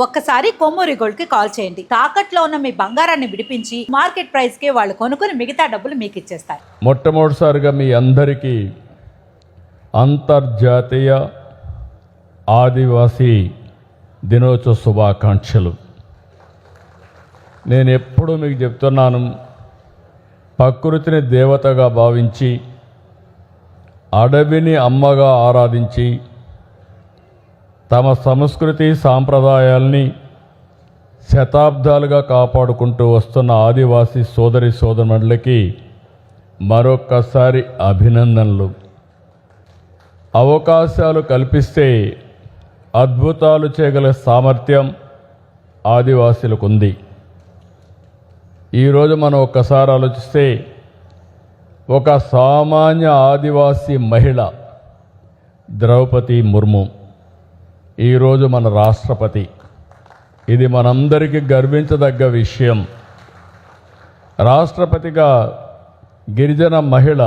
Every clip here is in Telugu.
ఒక్కసారి కొమ్మూరి గోల్డ్ కి కాల్ చేయండి. తాకట్లో ఉన్న మీ బంగారాన్ని విడిపించి మార్కెట్ ప్రైస్ కి వాళ్ళు కొనుక్కుని మిగతా డబ్బులు మీకు ఇచ్చేస్తారు. మొట్టమొదటిసారిగా మీ అందరికీ అంతర్జాతీయ ఆదివాసీ దినోత్సవ శుభాకాంక్షలు. నేను ఎప్పుడూ మీకు చెప్తున్నాను, ప్రకృతిని దేవతగా భావించి అడవిని అమ్మగా ఆరాధించి తమ సంస్కృతి సాంప్రదాయాల్ని శతాబ్దాలుగా కాపాడుకుంటూ వస్తున్న ఆదివాసీ సోదరి సోదరులకి మరొక్కసారి అభినందనలు. అవకాశాలు కల్పిస్తే అద్భుతాలు చేయగల సామర్థ్యం ఆదివాసీలకు ఉంది. ఈరోజు మనం ఒక్కసారి ఆలోచిస్తే ఒక సామాన్య ఆదివాసీ మహిళ ద్రౌపది ముర్ము ఈరోజు మన రాష్ట్రపతి. ఇది మనందరికీ గర్వించదగ్గ విషయం. రాష్ట్రపతిగా గిరిజన మహిళ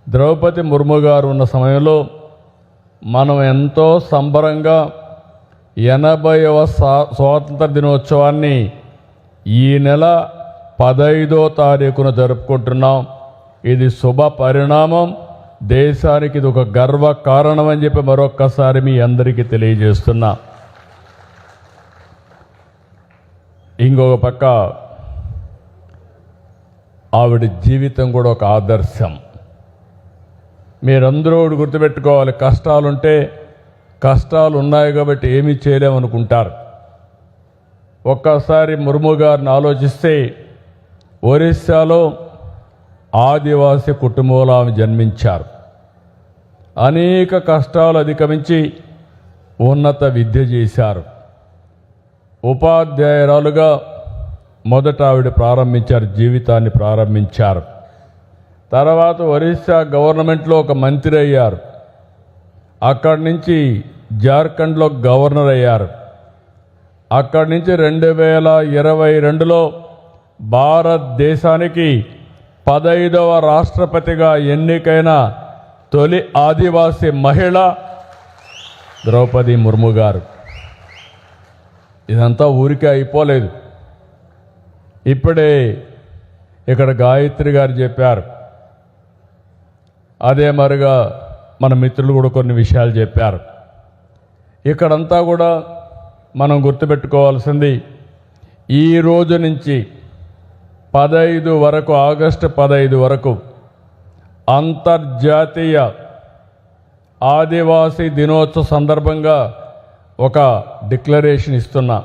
ద్రౌపది ముర్ము గారు ఉన్న సమయంలో మనం ఎంతో సంబరంగా 80వ స్వాతంత్ర దినోత్సవాన్ని ఈ నెల 15వ తారీఖున జరుపుకుంటున్నాం. ఇది శుభ పరిణామం. దేశానికి ఇది ఒక గర్వ కారణం అని చెప్పి మరొక్కసారి మీ అందరికీ తెలియజేస్తున్నా. ఇంకొక పక్క ఆవిడ జీవితం కూడా ఒక ఆదర్శం. మీరందరూ గుర్తుపెట్టుకోవాలి, కష్టాలుంటే కష్టాలు ఉన్నాయి కాబట్టి ఏమీ చేయలేమనుకుంటారు. ఒక్కసారి ముర్ము గారిని ఆలోచిస్తే ఒరిస్సాలో ఆదివాసీ కుటుంబంలో ఆమె జన్మించారు. అనేక కష్టాలు అధిగమించి ఉన్నత విద్య చేశారు. ఉపాధ్యాయురాలుగా మొదట ఆవిడ జీవితాన్ని ప్రారంభించారు. తర్వాత ఒరిస్సా గవర్నమెంట్లో ఒక మంత్రి అయ్యారు. అక్కడి నుంచి జార్ఖండ్లో గవర్నర్ అయ్యారు. అక్కడి నుంచి 2022లో భారతదేశానికి 15వ రాష్ట్రపతిగా ఎన్నికైన తొలి ఆదివాసీ మహిళ ద్రౌపది ముర్ము గారు. ఇదంతా ఊరికే అయిపోలేదు. ఇప్పుడే ఇక్కడ గాయత్రి గారు చెప్పారు, అదే మరిగా మన మిత్రులు కూడా కొన్ని విషయాలు చెప్పారు. ఇక్కడంతా కూడా మనం గుర్తుపెట్టుకోవాల్సింది, ఈ రోజు నుంచి 15 వరకు, ఆగస్టు 15 వరకు అంతర్జాతీయ ఆదివాసీ దినోత్సవ సందర్భంగా ఒక డిక్లరేషన్ ఇస్తున్నా.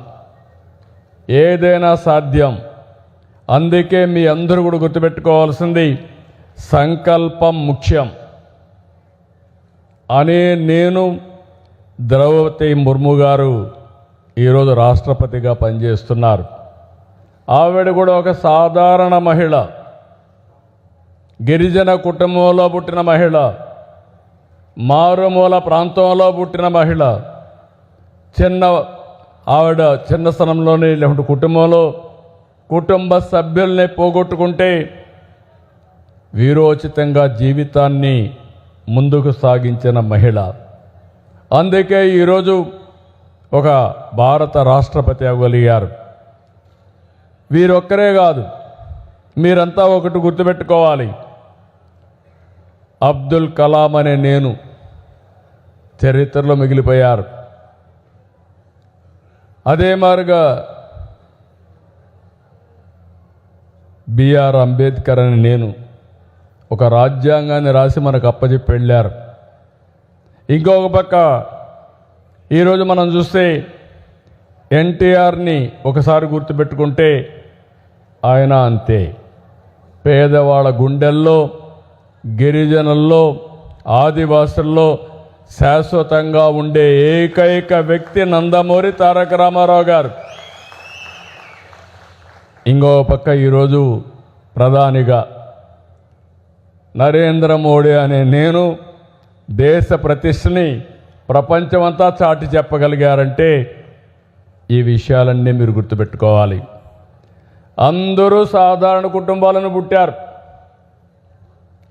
ఏదైనా సాధ్యం. అందుకే మీ అందరూ కూడా గుర్తుపెట్టుకోవాల్సింది, సంకల్పం ముఖ్యం అనే నేను ద్రౌపది ముర్ము గారు ఈరోజు రాష్ట్రపతిగా పనిచేస్తున్నారు. ఆవిడ కూడా ఒక సాధారణ మహిళ, గిరిజన కుటుంబంలో పుట్టిన మహిళ, మారుమూల ప్రాంతంలో పుట్టిన మహిళ. ఆవిడ చిన్న స్థలంలోనే లేకుంటే కుటుంబంలో కుటుంబ సభ్యుల్ని పోగొట్టుకుంటే వీరోచితంగా జీవితాన్ని ముందుకు సాగించిన మహిళ. అందుకే ఈరోజు ఒక భారత రాష్ట్రపతి అవ్వగలిగారు. వీరొక్కరే కాదు, మీరంతా ఒకటి గుర్తుపెట్టుకోవాలి, అబ్దుల్ కలాం అనే నేను చరిత్రలో మిగిలిపోయారు. అదే మారుగా బిఆర్ అంబేద్కర్ అని నేను ఒక రాజ్యాంగాన్ని రాసి మనకు అప్పచెప్పి వెళ్ళారు. ఇంకొక పక్క ఈరోజు మనం చూస్తే ఎన్టీఆర్ని ఒకసారి గుర్తుపెట్టుకుంటే ఆయన అంతే, పేదవాళ్ళ గుండెల్లో, గిరిజనుల్లో, ఆదివాసుల్లో శాశ్వతంగా ఉండే ఏకైక వ్యక్తి నందమూరి తారక రామారావు గారు. ఇంకో పక్క ఈరోజు ప్రధానిగా నరేంద్ర మోడీ అనే నేను దేశ ప్రతిష్టని ప్రపంచమంతా చాటి చెప్పగలిగారంటే ఈ విషయాలన్నీ మీరు గుర్తుపెట్టుకోవాలి. అందరూ సాధారణ కుటుంబాలను పుట్టారు,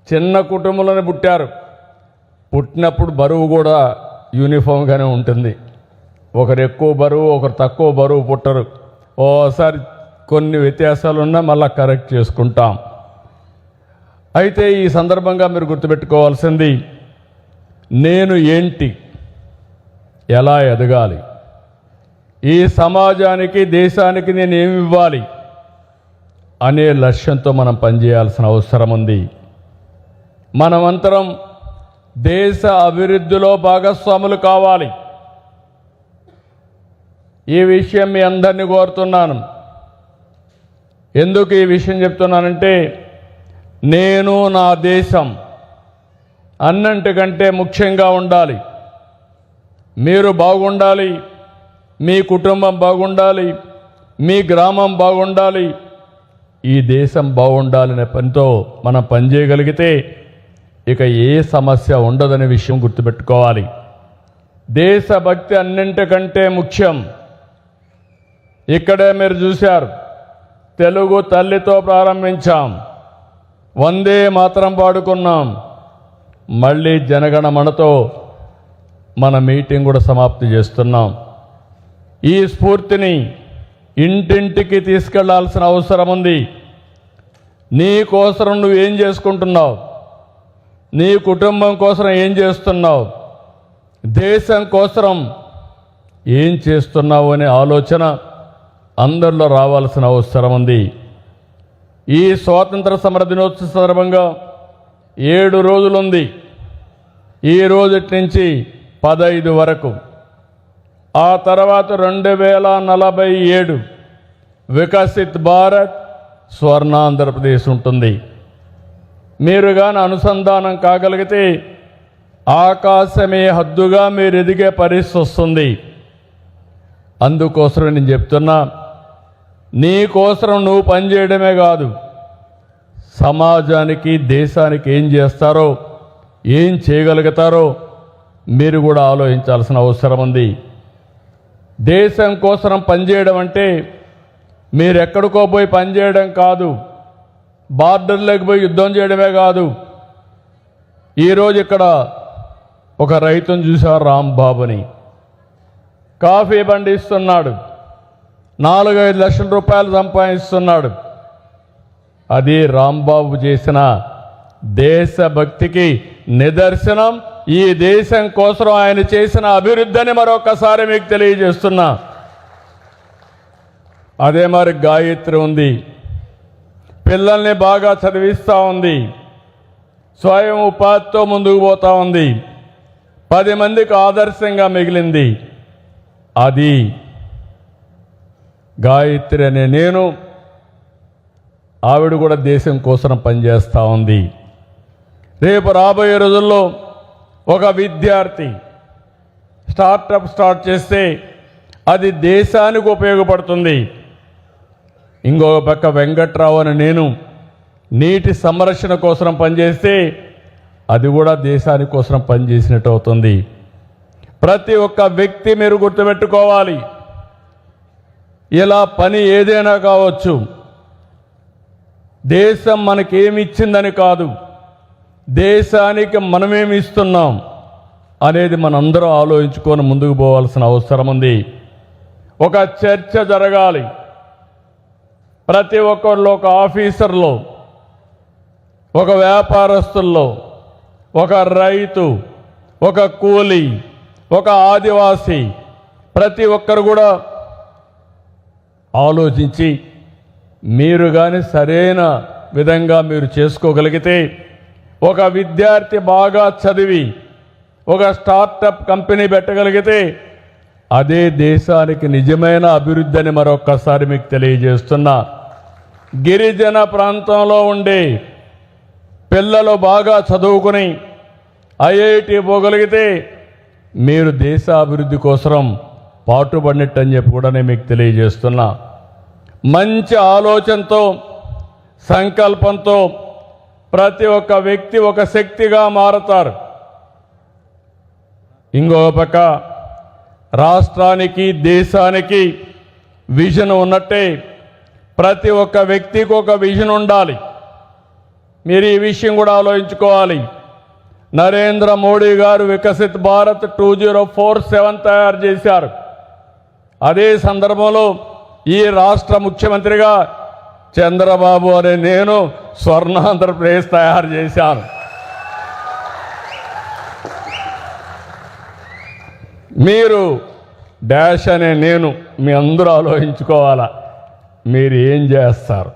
చిన్న కుటుంబంలోనే పుట్టారు. పుట్టినప్పుడు బరువు కూడా యూనిఫామ్గానే ఉంటుంది. ఒకరు ఎక్కువ బరువు ఒకరు తక్కువ బరువు పుట్టరు. ఓసారి కొన్ని వ్యత్యాసాలు ఉన్నా మళ్ళీ కరెక్ట్ చేసుకుంటాం. అయితే ఈ సందర్భంగా మీరు గుర్తుపెట్టుకోవాల్సింది, నేను ఏంటి, ఎలా ఎదగాలి, ఈ సమాజానికి దేశానికి నేను ఏమి ఇవ్వాలి అనే లక్ష్యంతో మనం పనిచేయాల్సిన అవసరం ఉంది. మనమంతరం దేశ అభివృద్ధిలో భాగస్వాములు కావాలి. ఈ విషయం మీ అందరినీ కోరుతున్నాను. ఎందుకు ఈ విషయం చెప్తున్నానంటే, నేను నా దేశం అన్నింటికంటే ముఖ్యంగా ఉండాలి. మీరు బాగుండాలి, మీ కుటుంబం బాగుండాలి, మీ గ్రామం బాగుండాలి, ఈ దేశం బాగుండాలనే పనితో మనం పనిచేయగలిగితే ఇక ఏ సమస్య ఉండదనే విషయం గుర్తుపెట్టుకోవాలి. దేశభక్తి అన్నింటికంటే ముఖ్యం. ఇక్కడే మీరు చూశారు, తెలుగు తల్లితో ప్రారంభించాం, వందే మాతరం పాడుకున్నాం, మళ్ళీ జనగణమనతో మన మీటింగ్ కూడా సమాప్తి చేస్తున్నాం. ఈ స్ఫూర్తిని ఇంటింటికి తీసుకెళ్లాల్సిన అవసరం ఉంది. నీ కోసం నువ్వేం చేసుకుంటున్నావు, నీ కుటుంబం కోసం ఏం చేస్తున్నావు, దేశం కోసం ఏం చేస్తున్నావు అనే ఆలోచన అందరిలో రావాల్సిన అవసరం ఉంది. ఈ స్వాతంత్ర సమర దినోత్సవ సందర్భంగా 7 రోజులుంది. ఈ రోజుటి నుంచి 15 వరకు. ఆ తర్వాత 2047 వికసిత్ భారత్ స్వర్ణాంధ్రప్రదేశ్ ఉంటుంది. మీరు కానీ అనుసంధానం కాగలిగితే ఆకాశమే హద్దుగా మీరు ఎదిగే పరిస్థితి వస్తుంది. అందుకోసం నేను చెప్తున్నా, నీ కోసం నువ్వు పనిచేయడమే కాదు, సమాజానికి దేశానికి ఏం చేస్తారో, ఏం చేయగలుగుతారో మీరు కూడా ఆలోచించాల్సిన అవసరం ఉంది. దేశం కోసం పనిచేయడం అంటే మీరు ఎక్కడికో పోయి పనిచేయడం కాదు, బార్డర్లోకి పోయి యుద్ధం చేయడమే కాదు. ఈరోజు ఇక్కడ ఒక రైతును చూశారు, రాంబాబుని. కాఫీ పండిస్తున్నాడు, 4-5 లక్షల రూపాయలు సంపాదిస్తున్నాడు. అది రాంబాబు చేసిన దేశభక్తికి నిదర్శనం. ఈ దేశం కోసం ఆయన చేసిన అభివృద్ధిని మరొకసారి మీకు తెలియజేస్తున్నా. అదే మరి గాయత్రి ఉంది, పిల్లల్ని బాగా చదివిస్తూ ఉంది, స్వయం ఉపాధితో ముందుకు పోతూ ఉంది, 10 మందికి ఆదర్శంగా మిగిలింది. అది గాయత్రి అనే నేను, ఆవిడ కూడా దేశం కోసం పనిచేస్తూ ఉంది. రేపు రాబోయే రోజుల్లో ఒక విద్యార్థి స్టార్టప్ స్టార్ట్ చేస్తే అది దేశానికి ఉపయోగపడుతుంది. ఇంకొక పక్క వెంకట్రావు అని నేను నీటి సంరక్షణ కోసం పనిచేస్తే అది కూడా దేశానికి కోసం పనిచేసినట్టు అవుతుంది. ప్రతి ఒక్క వ్యక్తి మీరు గుర్తుపెట్టుకోవాలి, ఇలా పని ఏదైనా కావచ్చు, దేశం మనకేమి ఇచ్చిందని కాదు, దేశానికి మనమేమి ఇస్తున్నాం అనేది మనందరం ఆలోచించుకొని ముందుకు పోవాల్సిన అవసరం ఉంది. ఒక చర్చ జరగాలి. ప్రతి ఒక్కరిలో, ఒక ఆఫీసర్లో, ఒక వ్యాపారస్తుల్లో, ఒక రైతు, ఒక కూలీ, ఒక ఆదివాసి, ప్రతి ఒక్కరు కూడా ఆలోచించి మీరు కానీ సరైన విధంగా మీరు చేసుకోగలిగితే, ఒక విద్యార్థి బాగా చదివి ఒక స్టార్టప్ కంపెనీ పెట్టగలిగితే అదే దేశానికి నిజమైన అభివృద్ధి అని మరొక్కసారి మీకు తెలియజేస్తున్నా. గిరిజన ప్రాంతంలో ఉండే పిల్లలు బాగా చదువుకుని ఐఐటి పోగలిగితే మీరు దేశ అభివృద్ధి కోసం పాటుపడినట్టు అని చెప్పి కూడా నేను మీకు తెలియజేస్తున్నా. మంచి ఆలోచనతో, సంకల్పంతో ప్రతి ఒక్క వ్యక్తి ఒక శక్తిగా మారతారు. ఇంకొక పక్క రాష్ట్రానికి, దేశానికి విజన్ ఉన్నట్టే ప్రతి ఒక్క వ్యక్తికి ఒక విజన్ ఉండాలి. మీరు ఈ విషయం కూడా ఆలోచించుకోవాలి. నరేంద్ర మోడీ గారు వికసిత్ భారత్ 2047 తయారు చేశారు. అదే సందర్భంలో ఈ రాష్ట్ర ముఖ్యమంత్రిగా చంద్రబాబు అనే నేను స్వర్ణాంధ్రప్రదేశ్ తయారు చేశాను. మీరు డాష్ అనే నేను మీ అందరూ ఆలోచించుకోవాలా, మీరు ఏం చేస్తారు,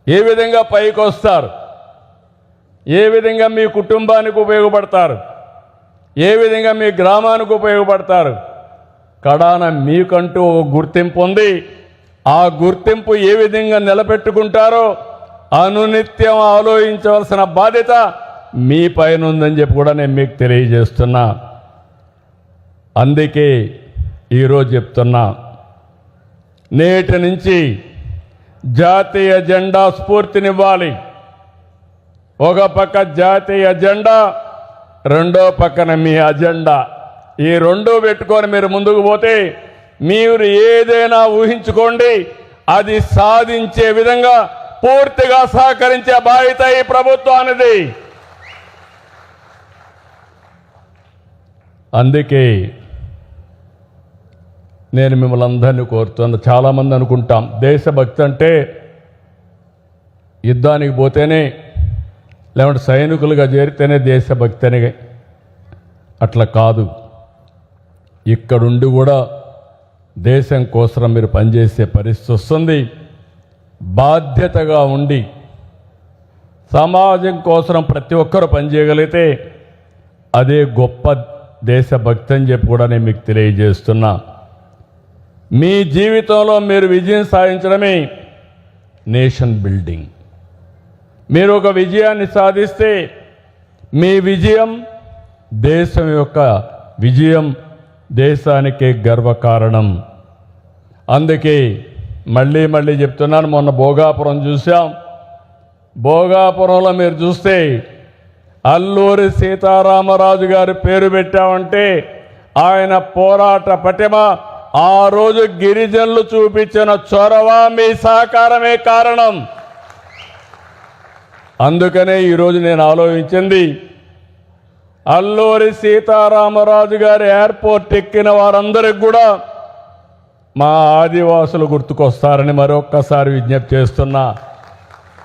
ఏ విధంగా పైకి వస్తారు, ఏ విధంగా మీ కుటుంబానికి ఉపయోగపడతారు, ఏ విధంగా మీ గ్రామానికి ఉపయోగపడతారు. కడాన మీకంటూ ఒక గుర్తింపు ఉంది. ఆ గుర్తింపు ఏ విధంగా నిలబెట్టుకుంటారో అనునిత్యం ఆలోచించవలసిన బాధ్యత మీ పైన ఉందని చెప్పి కూడా నేను మీకు తెలియజేస్తున్నా. అందుకే ఈరోజు చెప్తున్నా, నేటి నుంచి జాతీయ జెండా స్ఫూర్తినివ్వాలి. ఒక పక్క జాతీయ జెండా, రెండో పక్కన మీ అజెండా. ఈ రెండు పెట్టుకొని మీరు ముందుకు పోతే మీరు ఏదైనా ఊహించుకోండి, అది సాధించే విధంగా పూర్తిగా సహకరించే బాధ్యత ఈ ప్రభుత్వానిది. అందుకే నేను మిమ్మల్ని అందరినీ కోరుతున్నా. చాలామంది అనుకుంటాం దేశభక్తి అంటే యుద్ధానికి పోతేనే, లేకుంటే సైనికులుగా చేరితేనే దేశభక్తి అని. అట్లా కాదు. ఇక్కడుండి కూడా దేశం కోసం మీరు పనిచేసే పరిస్థితి వస్తుంది. బాధ్యతగా ఉండి సమాజం కోసం ప్రతి ఒక్కరూ పనిచేయగలిగితే అదే గొప్ప దేశభక్తి అని చెప్పి కూడా నేను మీకు తెలియజేస్తున్నా. మీ జీవితంలో మీరు విజయం సాధించడమే నేషన్ బిల్డింగ్. మీరు ఒక విజయాన్ని సాధిస్తే మీ విజయం దేశం యొక్క విజయం, దేశానికే గర్వకారణం. అందుకే మళ్ళీ మళ్ళీ చెప్తున్నాను, మొన్న భోగాపురం చూసాం. భోగాపురంలో మీరు చూస్తే అల్లూరి సీతారామరాజు గారి పేరు పెట్టామంటే ఆయన పోరాట పటిమ, ఆ రోజు గిరిజనులు చూపించిన చొరవ, మీ సహకారమే కారణం. అందుకనే ఈరోజు నేను ఆలోచించింది, అల్లూరి సీతారామరాజు గారి ఎయిర్పోర్ట్ ఎక్కిన వారందరికి కూడా మా ఆదివాసులు గుర్తుకొస్తారని మరొక్కసారి విజ్ఞప్తి చేస్తున్నా.